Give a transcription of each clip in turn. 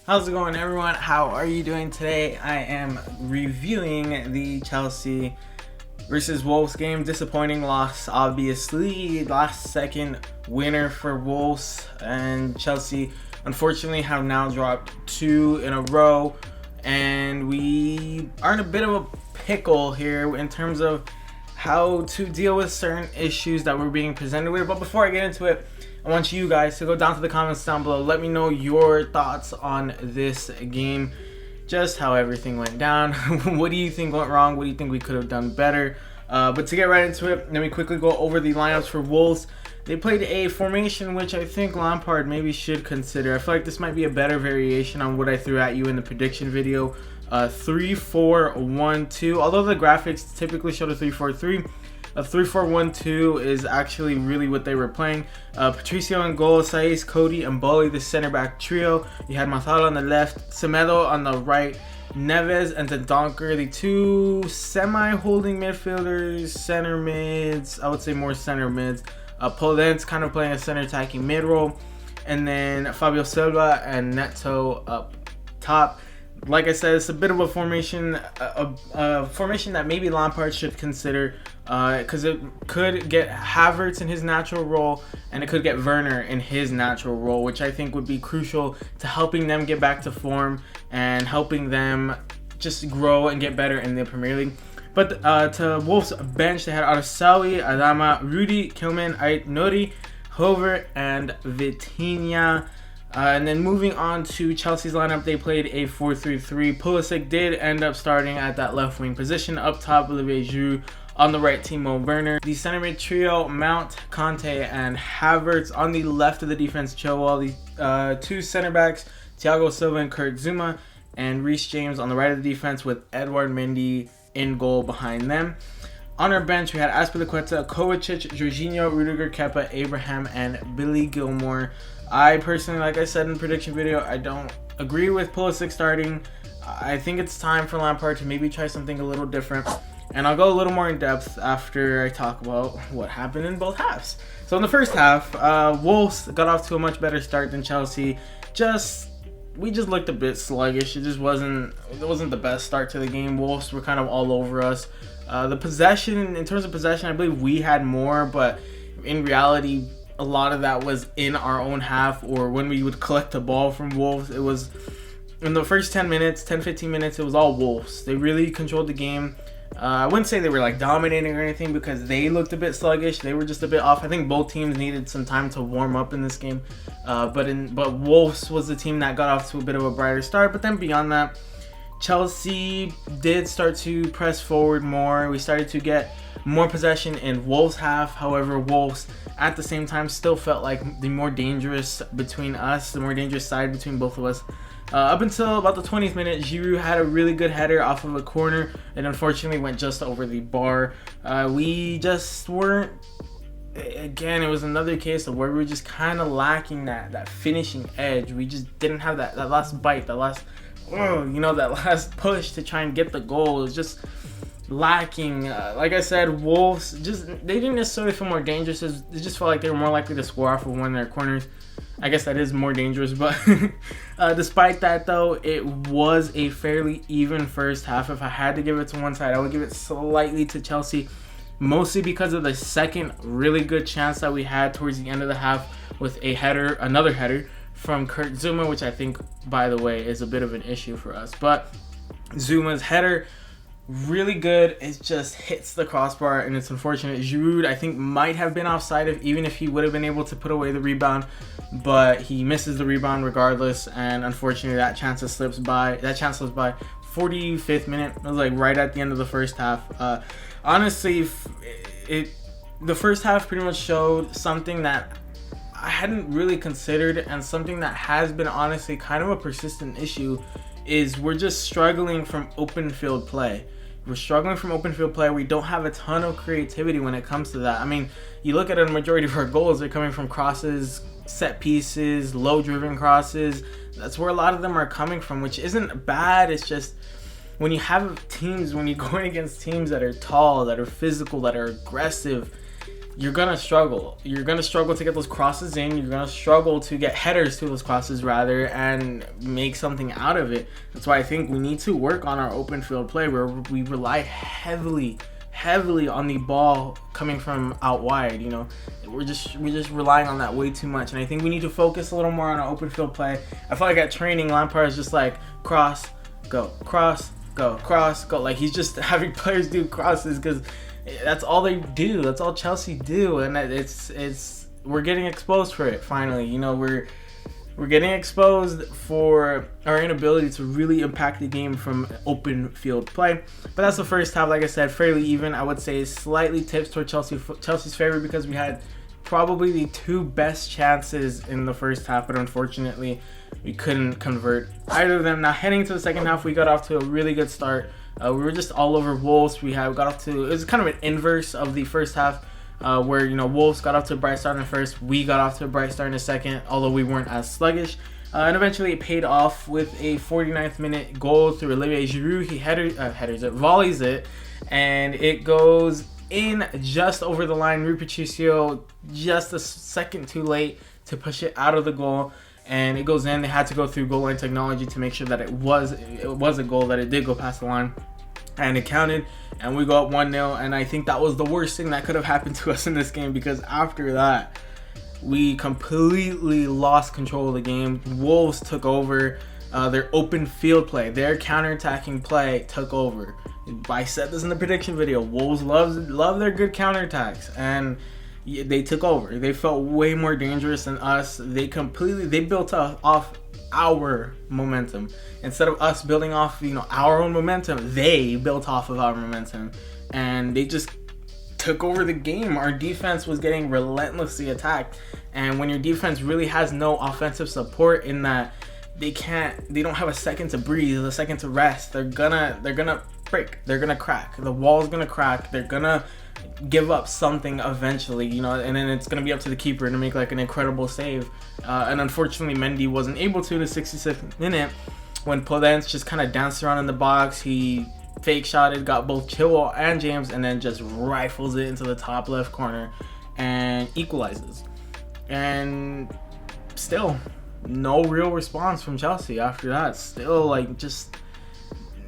How's it going, everyone? How are you doing today? I am reviewing the Chelsea versus Wolves game. Disappointing loss, obviously. Last second winner for Wolves, and Chelsea unfortunately have now dropped 2 in a row, and we are in a bit of a pickle here in terms of how to deal with certain issues that we're being presented with. But before I get into it, I want you guys to go down to the comments down below. Let me know your thoughts on this game, just how everything went down. What do you think went wrong? What do you think we could have done better? But to get right into it, let me quickly go over the lineups for Wolves. They played a formation which I think Lampard maybe should consider. I feel like this might be a better variation on what I threw at you in the prediction video. 3-4-1-2. Although the graphics typically showed a 3-4-3, a 3-4-1-2 is actually really what they were playing. Patricio in goal, Saiz, Cody, and Bully, the center back trio. You had Mathal on the left, Semedo on the right, Neves and Dendoncker, the two semi-holding midfielders, center mids. I would say more center mids. Polent's kind of playing a center attacking mid role, and then Fabio Silva and Neto up top. Like I said, it's a bit of a formation, formation that maybe Lampard should consider, because it could get Havertz in his natural role, and it could get Werner in his natural role, which I think would be crucial to helping them get back to form and helping them just grow and get better in the Premier League. But to Wolves' bench, they had Arsawi, Adama, Rudy, Kilman, Ait, Nori, Hover, and Vitinha. And then moving on to Chelsea's lineup, they played a 4-3-3. Pulisic did end up starting at that left wing position. Up top, Olivier, Giroud. On the right, Timo, Werner. The center mid trio, Mount, Conte, and Havertz. On the left of the defense, Chilwell. The two center backs, Thiago Silva and Kurt Zuma. And Reece James on the right of the defense with Edouard Mendy in goal behind them. On our bench, we had Azpilicueta, Kovacic, Jorginho, Rudiger, Kepa, Abraham, and Billy Gilmore. I personally, like I said in the prediction video, I don't agree with Pulisic starting. I think it's time for Lampard to maybe try something a little different. And I'll go a little more in depth after I talk about what happened in both halves. So in the first half, Wolves got off to a much better start than Chelsea. We just looked a bit sluggish. It wasn't the best start to the game. Wolves were kind of all over us. The possession, in terms of possession, I believe we had more, but in reality, a lot of that was in our own half, or when we would collect the ball from Wolves. It was in the first 10 minutes, 10-15 minutes, it was all Wolves. They really controlled the game. I wouldn't say they were like dominating or anything, because they looked a bit sluggish. They were just a bit off. I think both teams needed some time to warm up in this game. But Wolves was the team that got off to a bit of a brighter start. But then beyond that, Chelsea did start to press forward more. We started to get more possession in Wolves' half. However, Wolves at the same time still felt like the more dangerous between us, the more dangerous side between both of us. Up until about the 20th minute, Giroud had a really good header off of a corner and unfortunately went just over the bar. We just weren't, again, it was another case of where we were just kind of lacking that finishing edge. We just didn't have that last bite, that last push to try and get the goal. It was just lacking. Like I said, Wolves they didn't necessarily feel more dangerous. They just felt like they were more likely to score off of one of their corners. I guess that is more dangerous, but despite that though, it was a fairly even first half. If I had to give it to one side, I would give it slightly to Chelsea, mostly because of the second really good chance that we had towards the end of the half with another header from Kurt Zuma, which I think, by the way, is a bit of an issue for us. But Zuma's header, really good. It just hits the crossbar, and it's unfortunate. Giroud, I think, might have been offside even if he would have been able to put away the rebound, but he misses the rebound regardless, and unfortunately that chance slips by. 45th minute. It was like right at the end of the first half. Honestly, the first half pretty much showed something that I hadn't really considered, and something that has been honestly kind of a persistent issue is we're just struggling from open field play. We don't have a ton of creativity when it comes to that. I mean, you look at a majority of our goals, they're coming from crosses, set pieces, low driven crosses. That's where a lot of them are coming from, which isn't bad. It's just when you have teams, when you're going against teams that are tall, that are physical, that are aggressive, you're gonna struggle. You're gonna struggle to get those crosses in. You're gonna struggle to get headers to those crosses rather, and make something out of it. That's why I think we need to work on our open field play, where we rely heavily on the ball coming from out wide. You know, we're just relying on that way too much, and I think we need to focus a little more on our open field play. I feel like at training, Lampard is just like cross, go, cross, go, cross, go. Like, he's just having players do crosses because that's all they do. That's all Chelsea do, and it's we're getting exposed for it finally. You know, we're getting exposed for our inability to really impact the game from open field play. But that's the first half. Like I said, fairly even. I would say slightly tips toward Chelsea's favor because we had probably the two best chances in the first half, but unfortunately we couldn't convert either of them. Now heading to the second half, we got off to a really good start. We were just all over Wolves. Got off to, it was kind of an inverse of the first half, where, you know, Wolves got off to a bright start in the first, we got off to a bright start in the second, although we weren't as sluggish. And eventually it paid off with a 49th minute goal through Olivier Giroud. He volleys it, and it goes in just over the line. Rui Patricio just a second too late to push it out of the goal, and it goes in. They had to go through goal line technology to make sure that it was a goal, that it did go past the line, and it counted, and we go up 1-0. And I think that was the worst thing that could have happened to us in this game, because after that we completely lost control of the game. Wolves took over. Their open field play, their counter-attacking play took over. I said this in the prediction video. Wolves love their good counterattacks, and they took over. They felt way more dangerous than us. They built off our momentum instead of us building off, you know, our own momentum. They built off of our momentum, and they just took over the game. Our defense was getting relentlessly attacked, and when your defense really has no offensive support, in that they don't have a second to breathe, a second to rest, they're gonna break, they're gonna crack, the wall's gonna crack, they're gonna give up something eventually, you know, and then it's gonna be up to the keeper to make like an incredible save. And unfortunately Mendy wasn't able to in the 66th minute, when Pulisic just kind of danced around in the box. He fake shotted, got both Chilwell and James, and then just rifles it into the top left corner and equalizes. And still no real response from Chelsea after that. Still, like, just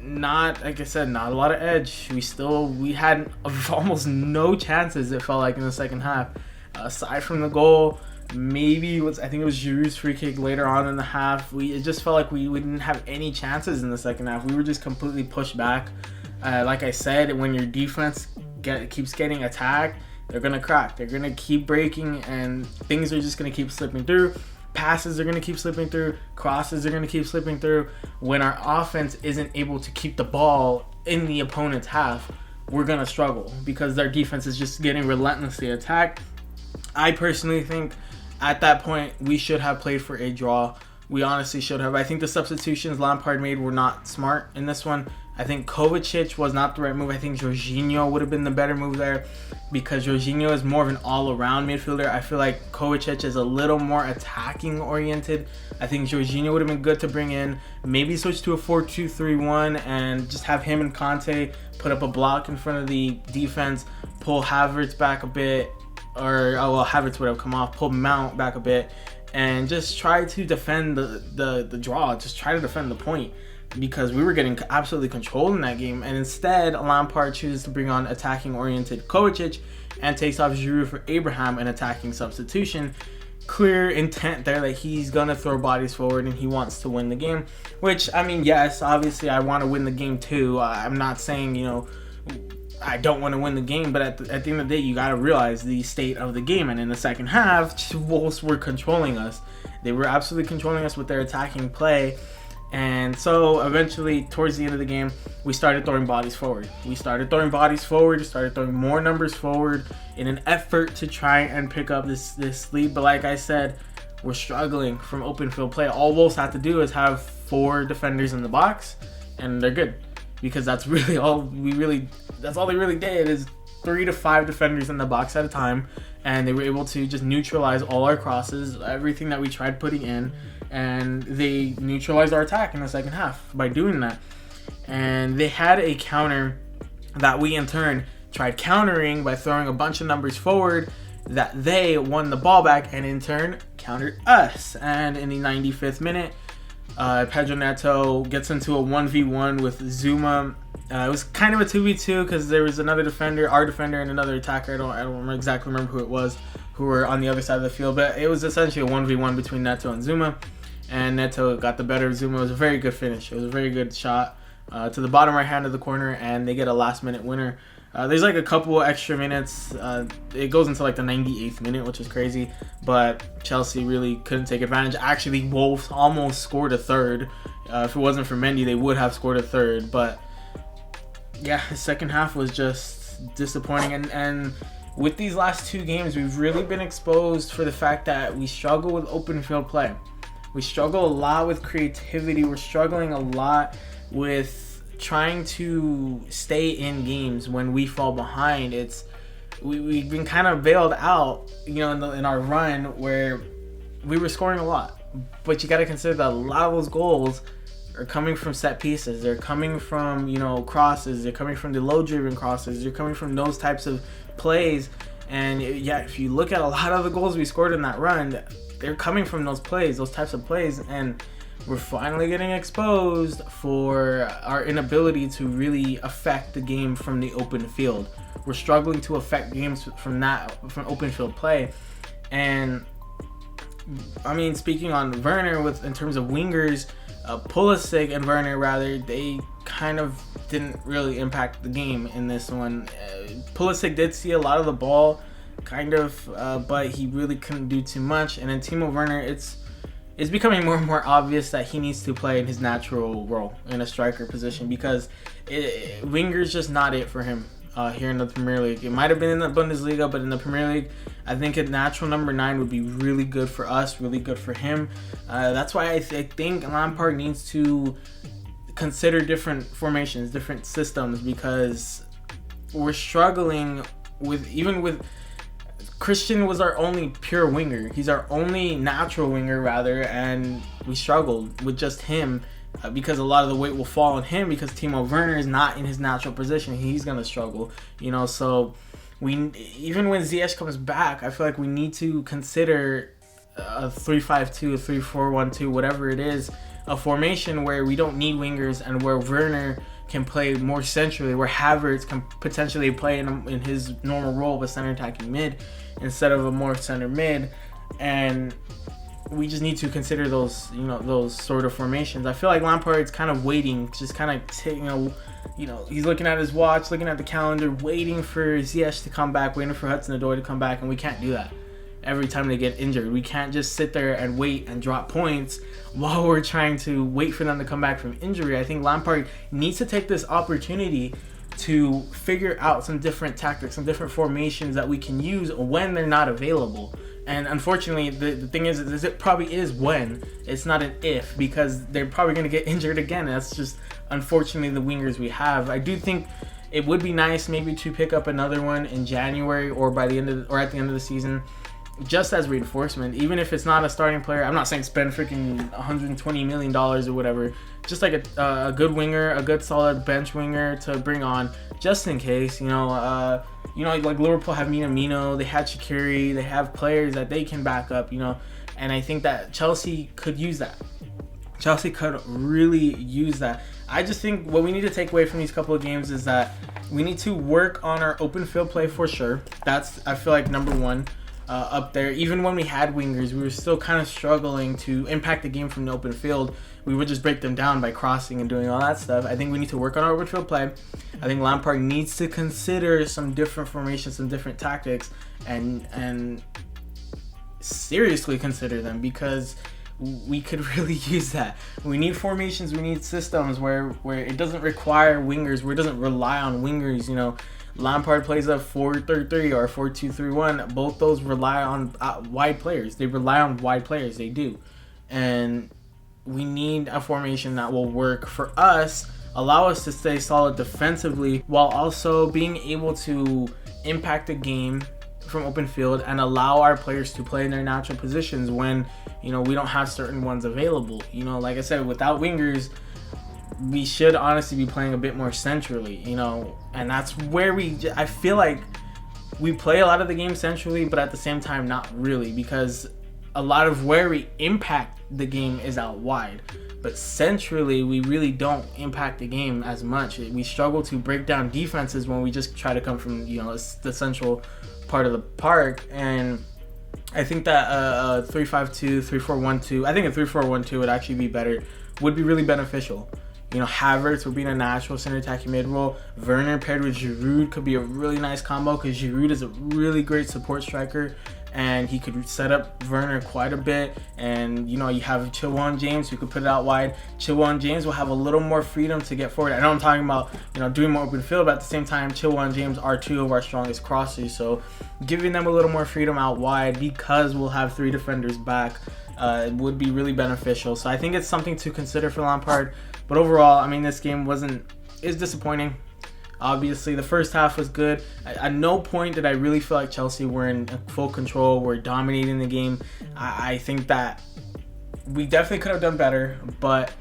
not, like I said, not a lot of edge. We had almost no chances, it felt like, in the second half, aside from the goal. Maybe I think it was Giroud's free kick later on in the half. It just felt like we didn't have any chances in the second half. We were just completely pushed back. Like I said, when your defense keeps getting attacked, they're gonna crack. They're gonna keep breaking, and things are just gonna keep slipping through. Passes are going to keep slipping through. Crosses are going to keep slipping through. When our offense isn't able to keep the ball in the opponent's half, we're going to struggle because their defense is just getting relentlessly attacked. I personally think at that point we should have played for a draw. We honestly should have. I think the substitutions Lampard made were not smart in this one. I think Kovacic was not the right move. I think Jorginho would have been the better move there, because Jorginho is more of an all-around midfielder. I feel like Kovacic is a little more attacking oriented. I think Jorginho would have been good to bring in. Maybe switch to a 4-2-3-1 and just have him and Conte put up a block in front of the defense, pull Havertz back a bit, Havertz would have come off, pull Mount back a bit, and just try to defend the draw. Just try to defend the point, because we were getting absolutely controlled in that game. And instead, Lampard chooses to bring on attacking-oriented Kovacic and takes off Giroud for Abraham, an attacking substitution. Clear intent there that he's going to throw bodies forward and he wants to win the game. Which, I mean, yes, obviously I want to win the game too. I'm not saying, you know, I don't want to win the game, but at the end of the day, you got to realize the state of the game. And in the second half, Wolves were controlling us. They were absolutely controlling us with their attacking play. And so eventually, towards the end of the game, we started throwing bodies forward. Started throwing more numbers forward in an effort to try and pick up this lead. But like I said, we're struggling from open field play. All Wolves have to do is have 4 defenders in the box, and they're good. Because that's really all they really did, is 3 to 5 defenders in the box at a time. And they were able to just neutralize all our crosses, everything that we tried putting in. And they neutralized our attack in the second half by doing that. And they had a counter that we in turn tried countering by throwing a bunch of numbers forward, that they won the ball back and in turn countered us. And in the 95th minute, Pedro Neto gets into a 1v1 with Zuma. It was kind of a 2v2 because there was another defender, our defender, and another attacker. I don't exactly remember who it was, who were on the other side of the field. But it was essentially a 1v1 between Neto and Zuma. And Neto got the better of Zuma. It was a very good finish. It was a very good shot to the bottom right hand of the corner, and they get a last-minute winner. There's like a couple extra minutes. It goes into like the 98th minute, which is crazy. But Chelsea really couldn't take advantage. Actually, Wolves almost scored a third. If it wasn't for Mendy, they would have scored a third. But yeah, the second half was just disappointing. And with these last two games, we've really been exposed for the fact that we struggle with open field play. We struggle a lot with creativity. We're struggling a lot with trying to stay in games when we fall behind. We've been kind of bailed out, in our run where we were scoring a lot. But you got to consider that a lot of those goals are coming from set pieces. They're coming from, crosses. They're coming from the low-driven crosses. They're coming from those types of plays. And yeah, if you look at a lot of the goals we scored in that run, they're coming from those plays, those types of plays, and we're finally getting exposed for our inability to really affect the game from the open field. We're struggling to affect games from open field play. And I mean, speaking on Werner, in terms of wingers, Pulisic and Werner rather, they kind of didn't really impact the game in this one. Pulisic did see a lot of the ball, but he really couldn't do too much. And then Timo Werner, it's becoming more and more obvious that he needs to play in his natural role in a striker position, because winger's just not it for him here in the Premier League. It might have been in the Bundesliga, but in the Premier League, I think a natural number 9 would be really good for us, really good for him. That's why I think Lampard needs to consider different formations, different systems, because we're struggling with Christian was our only pure winger. He's our only natural winger, rather, and we struggled with just him because a lot of the weight will fall on him because Timo Werner is not in his natural position. He's going to struggle, so even when Ziyech comes back, I feel like we need to consider a 3-5-2, a 3-4-1-2, whatever it is, a formation where we don't need wingers and where Werner can play more centrally, where Havertz can potentially play in his normal role of a center attacking mid instead of a more center mid. And we just need to consider those sort of formations. I feel like Lampard's kind of waiting, just kind of taking he's looking at his watch, looking at the calendar, waiting for Ziyech to come back, waiting for Hudson-Odoi to come back, and we can't do that. Every time they get injured, we can't just sit there and wait and drop points while we're trying to wait for them to come back from injury. I think Lampard needs to take this opportunity to figure out some different tactics, some different formations that we can use when they're not available. And unfortunately, the thing is it probably is when. It's not an if, because they're probably going to get injured again. That's just, unfortunately, the wingers we have. I do think it would be nice maybe to pick up another one in January or at the end of the season, just as reinforcement, even if it's not a starting player. I'm not saying spend freaking $120 million or whatever. Just like a good winger, a good solid bench winger to bring on just in case. Like Liverpool have Minamino, they had Shaqiri, they have players that they can back up. And I think that Chelsea could use that. Chelsea could really use that. I just think what we need to take away from these couple of games is that we need to work on our open field play for sure. That's, I feel like, number one. Up there. Even when we had wingers, we were still kind of struggling to impact the game from the open field. We would just break them down by crossing and doing all that stuff. I think we need to work on our open field play. I think Lampard needs to consider some different formations, some different tactics, and seriously consider them, because we could really use that. We need formations, we need systems where it doesn't require wingers, where it doesn't rely on wingers. Lampard plays a 4-3-3 or a 4-2-3-1. Both those rely on wide players. They rely on wide players. They do. And we need a formation that will work for us, allow us to stay solid defensively while also being able to impact the game from open field and allow our players to play in their natural positions when, we don't have certain ones available. Like I said, without wingers, we should honestly be playing a bit more centrally, you know, and that's where I feel like we play a lot of the game centrally, but at the same time, not really, because a lot of where we impact the game is out wide. But centrally, we really don't impact the game as much. We struggle to break down defenses when we just try to come from, you know, the central part of the park. And I think that 3-5-2, 3-4-1-2, I think a 3-4-1-2 would actually be better, would be really beneficial. You know, Havertz would be in a natural center attacking mid role. Werner paired with Giroud could be a really nice combo, because Giroud is a really great support striker, and he could set up Werner quite a bit. And, you know, you have Chilwell James who could put it out wide. Chilwell James will have a little more freedom to get forward. I know I'm talking about, you know, doing more open field, but at the same time, Chilwell James are two of our strongest crossers. So giving them a little more freedom out wide, because we'll have 3 defenders back, would be really beneficial. So I think it's something to consider for Lampard. But overall, I mean, this game is disappointing. Obviously, the first half was good. At no point did I really feel like Chelsea were in full control, were dominating the game. I think that we definitely could have done better, but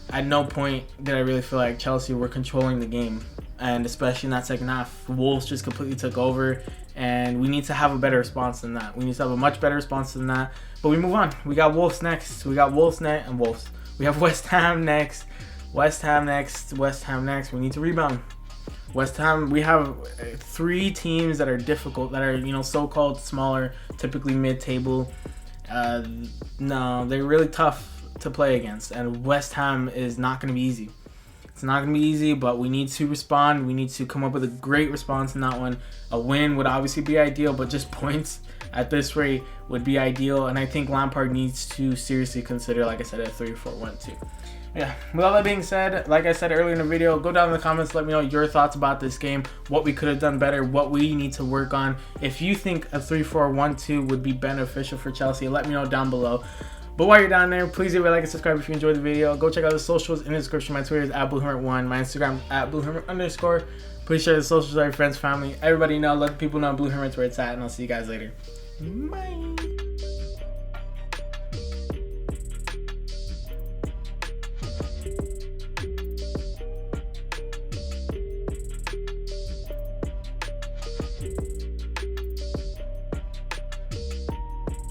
at no point did I really feel like Chelsea were controlling the game. And especially in that second half, Wolves just completely took over, and we need to have a better response than that. We need to have a much better response than that. But we move on. We got Wolves next. We got Wolves next, and Wolves. We have West Ham next. West Ham next. West Ham next. We need to rebound. West Ham, we have 3 teams that are difficult, that are, you know, so-called smaller, typically mid-table. No, they're really tough to play against, and West Ham is not going to be easy. It's not going to be easy, but we need to respond. We need to come up with a great response in that one. A win would obviously be ideal, but just points at this rate would be ideal, and I think Lampard needs to seriously consider, like I said, a 3-4-1-2. Yeah, with all that being said, like I said earlier in the video, go down in the comments, let me know your thoughts about this game, what we could have done better, what we need to work on. If you think a 3-4-1-2 would be beneficial for Chelsea, let me know down below. But while you're down there, please leave a like and subscribe if you enjoyed the video. Go check out the socials in the description. My Twitter is @BlueHermit1, my Instagram @BlueHermit_. Please share the socials with your friends, family. Everybody know, let the people know Blue Hermit's where it's at, and I'll see you guys later. Bye.